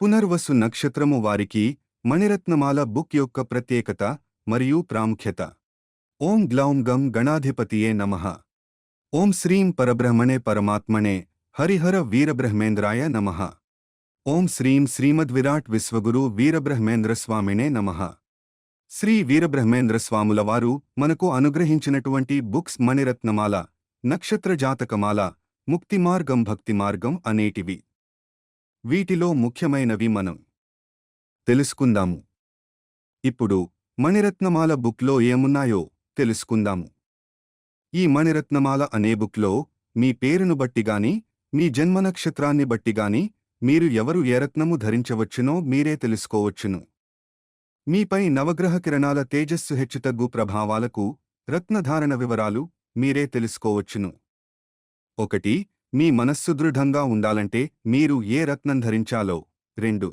పునర్వసు నక్షత్రము వారికి మణిరత్నమాల బుక్ యొక్క ప్రత్యేకత మరియు ప్రాముఖ్యత. ఓం గ్లౌం గం గణాధిపతియే నమః. ఓం శ్రీం పరబ్రహ్మణే పరమాత్మనే హరిహర వీరబ్రహ్మేంద్రాయ నమః. ఓం శ్రీం శ్రీమద్విరాట్ విశ్వగురు వీరబ్రహ్మేంద్రస్వామినే నమః. శ్రీ వీరబ్రహ్మేంద్రస్వాముల వారు మనకు అనుగ్రహించినటువంటి బుక్స్ మణిరత్నమాల, నక్షత్ర జాతకమాల, ముక్తిమార్గం, భక్తిమార్గం అనేటివి. వీటిలో ముఖ్యమైనవి మనం తెలుసుకుందాము. ఇప్పుడు మణిరత్నమాల బుక్లో ఏమున్నాయో తెలుసుకుందాము. ఈ మణిరత్నమాల అనే బుక్లో మీ పేరును బట్టిగాని, మీ జన్మనక్షత్రాన్ని బట్టిగాని మీరు ఎవరు ఏ రత్నము ధరించవచ్చునో మీరే తెలుసుకోవచ్చును. మీపై నవగ్రహ కిరణాల తేజస్సు హెచ్చుతగ్గు ప్రభావాలకు రత్నధారణ వివరాలు మీరే తెలుసుకోవచ్చును. 1. మీ మనస్సు దృఢంగా ఉండాలంటే మీరు ఏ రత్నం ధరించాలో. 2.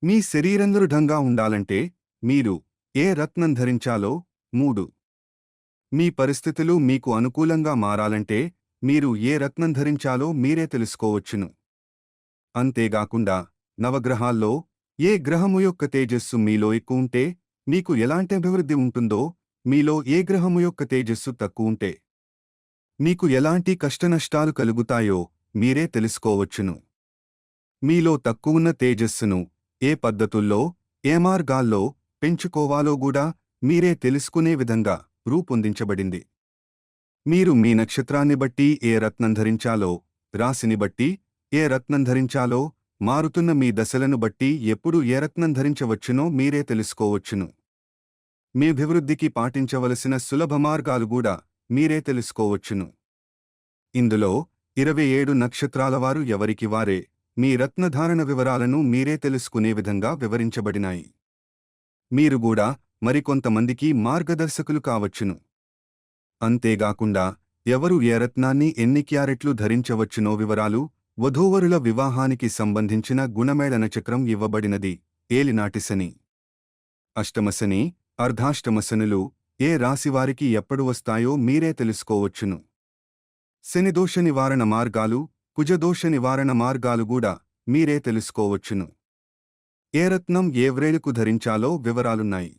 మీ శరీరం దృఢంగా ఉండాలంటే మీరు ఏ రత్నం ధరించాలో. 3. మీ పరిస్థితులు మీకు అనుకూలంగా మారాలంటే మీరు ఏ రత్నం ధరించాలో మీరే తెలుసుకోవచ్చును. అంతేగాకుండా నవగ్రహాల్లో ఏ గ్రహము యొక్క తేజస్సు మీలో ఎక్కువుంటే మీకు ఎలాంటి అభివృద్ధి ఉంటుందో, మీలో ఏ గ్రహము యొక్క తేజస్సు తక్కువుంటే మీకు ఎలాంటి కష్టనష్టాలు కలుగుతాయో మీరే తెలుసుకోవచ్చును. మీలో తక్కువున్న తేజస్సును ఏ పద్ధతుల్లో, ఏ మార్గాల్లో పెంచుకోవాలో కూడా మీరే తెలుసుకునే విధంగా రూపొందించబడింది. మీరు మీ నక్షత్రాన్ని బట్టి ఏ రత్నం ధరించాలో, రాశిని బట్టి ఏ రత్నం ధరించాలో, మారుతున్న మీ దశలను బట్టి ఎప్పుడు ఏ రత్నం ధరించవచ్చునో మీరే తెలుసుకోవచ్చును. మీ అభివృద్ధికి పాటించవలసిన సులభ మార్గాలు కూడా మీరే తెలుసుకోవచ్చును. ఇందులో 27 నక్షత్రాలవారు ఎవరికి వారే మీ రత్నధారణ వివరాలను మీరే తెలుసుకునే విధంగా వివరించబడినాయి. మీరు కూడా మరికొంతమందికి మార్గదర్శకులు కావచ్చును. అంతేగాకుండా ఎవరు ఏ రత్నాన్ని ఎన్ని క్యారెట్లు ధరించవచ్చునో వివరాలు, వధూవరుల వివాహానికి సంబంధించిన గుణమేళన చక్రం ఇవ్వబడినది. ఏలినాటి శని, అష్టమశని, అర్ధాష్టమశనులు ఏ రాశివారికి ఎప్పుడు వస్తాయో మీరే తెలుసుకోవచ్చును. శనిదోష నివారణ మార్గాలు, కుజదోష నివారణ మార్గాలు కూడా మీరే తెలుసుకోవచ్చును. ఏ రత్నం ఏ వ్రేలుకు ధరించాలో వివరాలున్నాయి.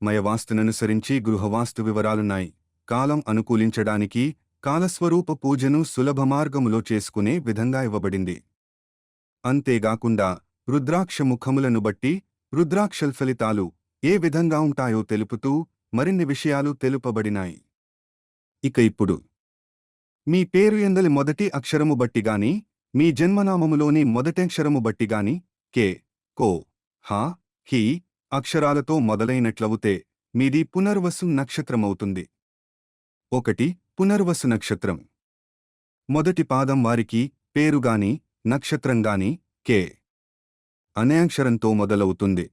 మయవాస్తుననుసరించి గృహవాస్తు వివరాలున్నాయి. కాలం అనుకూలించడానికి కాలస్వరూప పూజను సులభ మార్గములో చేసుకునే విధంగా ఇవ్వబడింది. అంతేగాకుండా రుద్రాక్ష ముఖములను బట్టి రుద్రాక్షల్ ఫలితాలు ఏ విధంగా ఉంటాయో తెలుపుతూ మరిన్ని విషయాలు తెలుపబడినాయి. ఇక ఇప్పుడు మీ పేరు ఎందలి మొదటి అక్షరము బట్టిగాని, మీ జన్మనామములోని మొదటక్షరము బట్టిగాని కే, కో, హా, హీ అక్షరాలతో మొదలైనట్లవుతే మీది పునర్వసు నక్షత్రమవుతుంది. 1. పునర్వసు నక్షత్రం. మొదటి పాదం వారికి పేరుగాని, నక్షత్రంగాని కే అనే అక్షరంతో మొదలవుతుంది.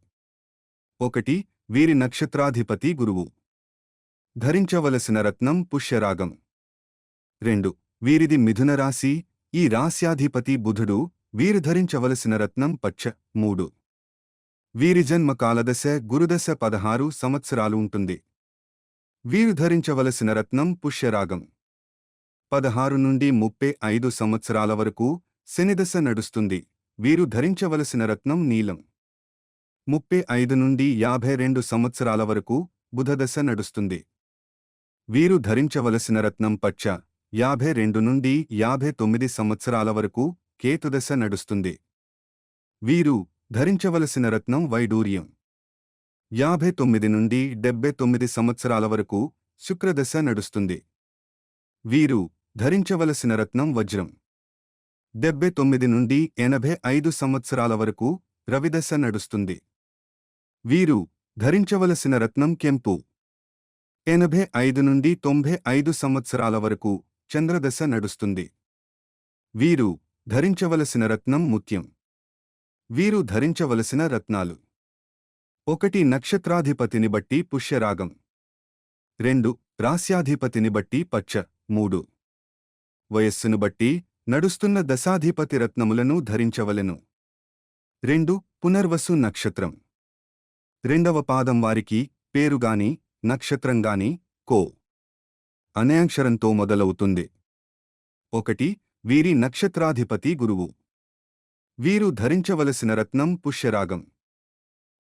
1. వీరి నక్షత్రాధిపతి గురువు. ధరించవలసిన రత్నం పుష్యరాగం. 2. వీరిది మిథున రాశి. ఈ రాశ్యాధిపతి బుధుడు. వీరు ధరించవలసిన రత్నం పచ్చ. 3. వీరి జన్మ కాలదశ గురుదశ 16 సంవత్సరాలు ఉంటుంది. వీరు ధరించవలసిన రత్నం పుష్యరాగం. 16 నుండి 35 సంవత్సరాల వరకు శనిదశ నడుస్తుంది. వీరు ధరించవలసిన రత్నం నీలం. 35 నుండి 52 సంవత్సరాల వరకు బుధదశ నడుస్తుంది. వీరు ధరించవలసిన రత్నం పచ్చ. 52 నుండి 59 సంవత్సరాల వరకు కేతుదశ నడుస్తుంది. వీరు ధరించవలసిన రత్నం వైడూర్యం. 59 నుండి 79 సంవత్సరాల వరకు శుక్రదశ నడుస్తుంది. వీరు ధరించవలసిన రత్నం వజ్రం. 79 నుండి 85 సంవత్సరాల వరకు రవిదశ నడుస్తుంది. వీరు ధరించవలసిన రత్నం కెంపు. 85 నుండి 95 సంవత్సరాల వరకు చంద్రదశ నడుస్తుంది. వీరు ధరించవలసిన రత్నం ముత్యం. వీరు ధరించవలసిన రత్నాలు: 1. నక్షత్రాధిపతిని బట్టి పుష్యరాగం. 2. రాస్యాధిపతిని బట్టి పచ్చ. 3. వయస్సును బట్టి నడుస్తున్న దశాధిపతి రత్నములను ధరించవలెను. 2. పునర్వసు నక్షత్రం. 2వ పాదం వారికి పేరుగాని, నక్షత్రంగాని కో అనే అక్షరంతో మొదలవుతుంది. 1. వీరి నక్షత్రాధిపతి గురువు. వీరు ధరించవలసిన రత్నం పుష్యరాగం.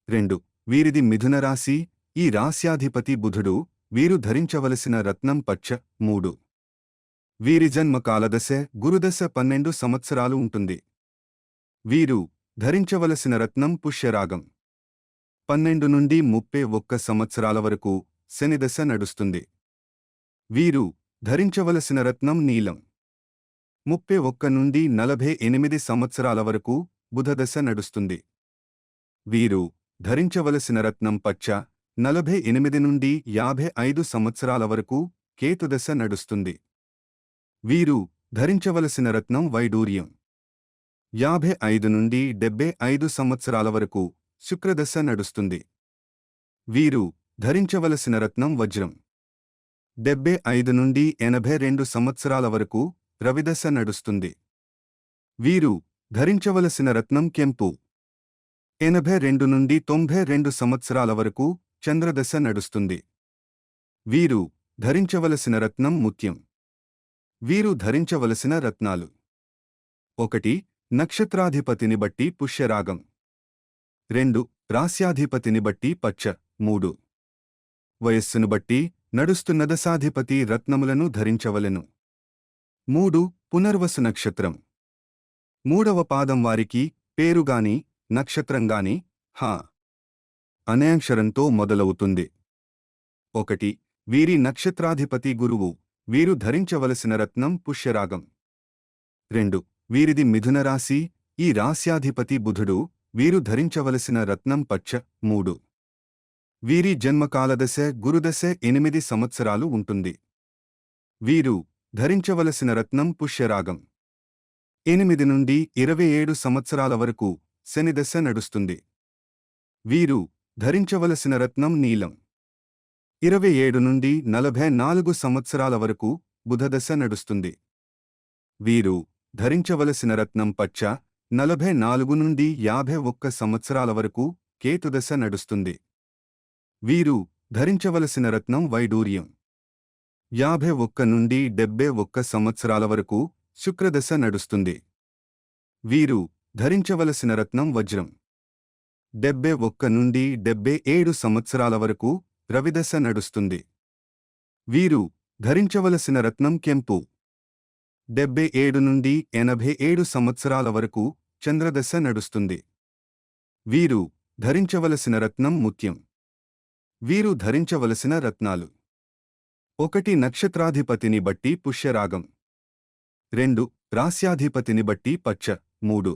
2. వీరిది మిథున రాశి. ఈ రాశ్యాధిపతి బుధుడు. వీరు ధరించవలసిన రత్నం పచ్చ. 3. వీరి జన్మ కాలదశ గురుదశ 12 సంవత్సరాలు ఉంటుంది. వీరు ధరించవలసిన రత్నం పుష్యరాగం. 12 నుండి 31 సంవత్సరాల వరకు శనిదశ నడుస్తుంది. వీరు ధరించవలసిన రత్నం నీలం. 31 నుండి 48 సంవత్సరాల వరకు బుధదశ నడుస్తుంది. వీరు ధరించవలసిన రత్నం పచ్చ. 48 నుండి 55 సంవత్సరాల వరకు కేతుదశ నడుస్తుంది. వీరు ధరించవలసిన రత్నం వైడూర్యం. 55 నుండి 75 సంవత్సరాల వరకు శుక్రదశ నడుస్తుంది. వీరు ధరించవలసిన రత్నం వజ్రం. 75 నుండి 82 సంవత్సరాల వరకు రవిదశ నడుస్తుంది. వీరు ధరించవలసిన రత్నం కెంపు. 82 నుండి 92 సంవత్సరాల వరకు చంద్రదశ నడుస్తుంది. వీరు ధరించవలసిన రత్నం ముత్యం. వీరు ధరించవలసిన రత్నాలు: 1. నక్షత్రాధిపతిని బట్టి పుష్యరాగం. 2. రాస్యాధిపతిని బట్టి పచ్చ. 3. వయస్సును బట్టి నడుస్తున్న దశాధిపతి రత్నములను ధరించవలెను. 3. పునర్వసు నక్షత్రం. 3వ పాదం వారికి పేరుగాని నక్షత్రంగాని హ అనే అక్షరంతో మొదలవుతుంది. 1. వీరి నక్షత్రాధిపతి గురువు. వీరు ధరించవలసిన రత్నం పుష్యరాగం. 2. వీరిది మిథున రాశి. ఈ రాస్యాధిపతి బుధుడు. వీరు ధరించవలసిన రత్నం పచ్చ. 3. వీరి జన్మకాలదశ గురుదశ 8 సంవత్సరాలు ఉంటుంది. వీరు ధరించవలసిన రత్నం పుష్యరాగం. 8 నుండి 27 సంవత్సరాల వరకు శనిదశ నడుస్తుంది. వీరు ధరించవలసిన రత్నం నీలం. 27 నుండి 44 సంవత్సరాల వరకు బుధదశ నడుస్తుంది. వీరు ధరించవలసిన రత్నం పచ్చ. 44 నుండి 51 సంవత్సరాల వరకు కేతుదశ నడుస్తుంది. వీరు ధరించవలసిన రత్నం వైడూర్యం. 51 నుండి 71 సంవత్సరాల వరకు శుక్రదశ నడుస్తుంది. వీరు ధరించవలసిన రత్నం వజ్రం. 71 నుండి 77 సంవత్సరాల వరకు రవిదశ నడుస్తుంది. వీరు ధరించవలసిన రత్నం కెంపు. 77 నుండి 87 సంవత్సరాల వరకు చంద్రదశ నడుస్తుంది. వీరు ధరించవలసిన రత్నం ముత్యం. వీరు ధరించవలసిన రత్నాలు: 1. నక్షత్రాధిపతిని బట్టి పుష్యరాగం. 2. రాస్యాధిపతిని బట్టి పచ్చ. 3.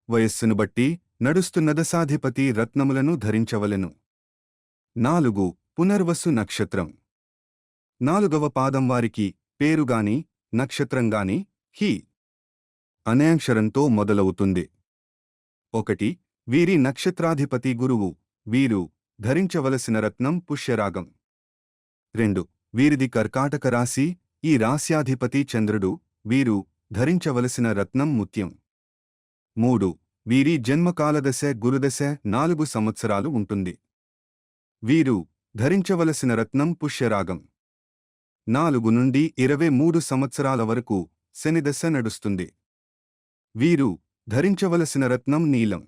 వయస్సును బట్టి నడుస్తున్న దశాధిపతి రత్నములను ధరించవలెను. 4. పునర్వసు నక్షత్రం. 4వ పాదం వారికి పేరుగాని నక్షత్రంగాని హి అనే అక్షరంతో మొదలవుతుంది. 1. వీరి నక్షత్రాధిపతి గురువు. వీరు ధరించవలసిన రత్నం పుష్యరాగం. 2. వీరిది కర్కాటక రాశి. ఈ రాస్యాధిపతి చంద్రుడు. వీరు ధరించవలసిన రత్నం ముత్యం. 3. వీరి జన్మకాలదశ గురుదశ 4 సంవత్సరాలు ఉంటుంది. వీరు ధరించవలసిన రత్నం పుష్యరాగం. 4 నుండి 23 సంవత్సరాల వరకు శనిదశ నడుస్తుంది. వీరు ధరించవలసిన రత్నం నీలం.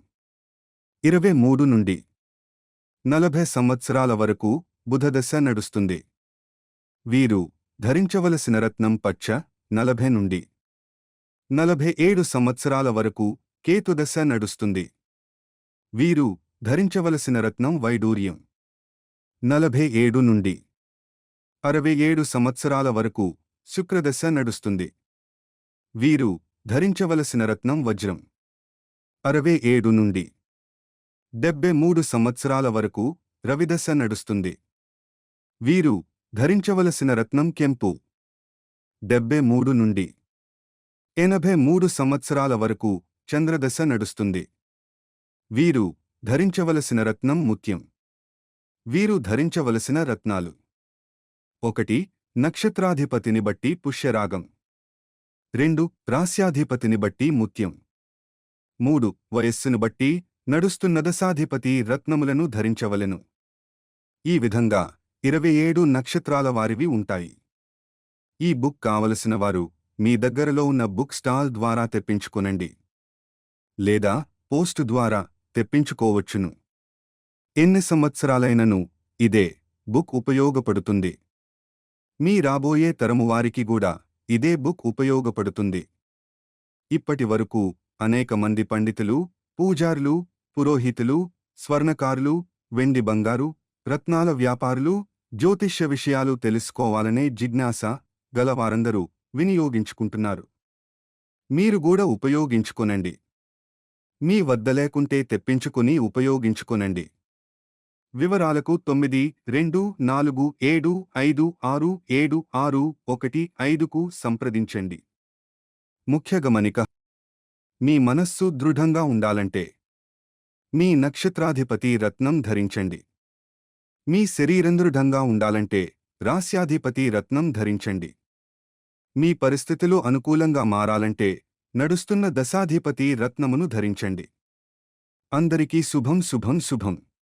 23 నుండి 40 సంవత్సరాల వరకు బుధదశ నడుస్తుంది. వీరు ధరించవలసిన రత్నం పచ్చ. 40 నుండి 47 సంవత్సరాల వరకు కేతుదశ నడుస్తుంది. వీరు ధరించవలసిన రత్నం వైడూర్యం. 47 నుండి 67 సంవత్సరాల వరకు శుక్రదశ నడుస్తుంది. వీరు ధరించవలసిన రత్నం వజ్రం. 67 నుండి 73 సంవత్సరాల వరకు రవిదశ నడుస్తుంది. వీరు ధరించవలసిన రత్నం కెంపు. 73 నుండి 83 సంవత్సరాల వరకు చంద్రదశ నడుస్తుంది. వీరు ధరించవలసిన రత్నం ముత్యం. వీరు ధరించవలసిన రత్నాలు: 1. నక్షత్రాధిపతిని బట్టి పుష్యరాగం. 2. రాస్యాధిపతిని బట్టి ముత్యం. 3. వయస్సును బట్టి నడుస్తున్న దశాధిపతి రత్నములను ధరించవలెను. ఈ విధంగా 27 నక్షత్రాల వారివి ఉంటాయి. ఈ బుక్ కావలసిన వారు మీ దగ్గరలో ఉన్న బుక్ స్టాల్ ద్వారా తెప్పించుకొనండి. లేదా పోస్టు ద్వారా తెప్పించుకోవచ్చును. ఎన్ని సంవత్సరాలైనను ఇదే బుక్ ఉపయోగపడుతుంది. మీ రాబోయే తరము వారికి కూడా ఇదే బుక్ ఉపయోగపడుతుంది. ఇప్పటి వరకు అనేక మంది పండితులు, పూజారులు, పురోహితులు, స్వర్ణకారులు, వెండి బంగారు, రత్నాల వ్యాపారులు, జ్యోతిష్య విషయాలు తెలుసుకోవాలనే జిజ్ఞాస గలవారందరూ వినియోగించుకుంటున్నారు. మీరు కూడా ఉపయోగించుకొనండి. మీ వద్ద లేకుంటే తెప్పించుకుని ఉపయోగించుకొనండి. వివరాలకు 9247567615కు సంప్రదించండి. ముఖ్య గమనిక: మీ మనస్సు దృఢంగా ఉండాలంటే మీ నక్షత్రాధిపతి రత్నం ధరించండి. మీ శరీరం దృఢంగా ఉండాలంటే రాస్యాధిపతి రత్నం ధరించండి. మీ పరిస్థితులు అనుకూలంగా మారాలంటే నడుస్తున్న దశాధిపతి రత్నమును ధరించండి. అందరికీ శుభం శుభం శుభం.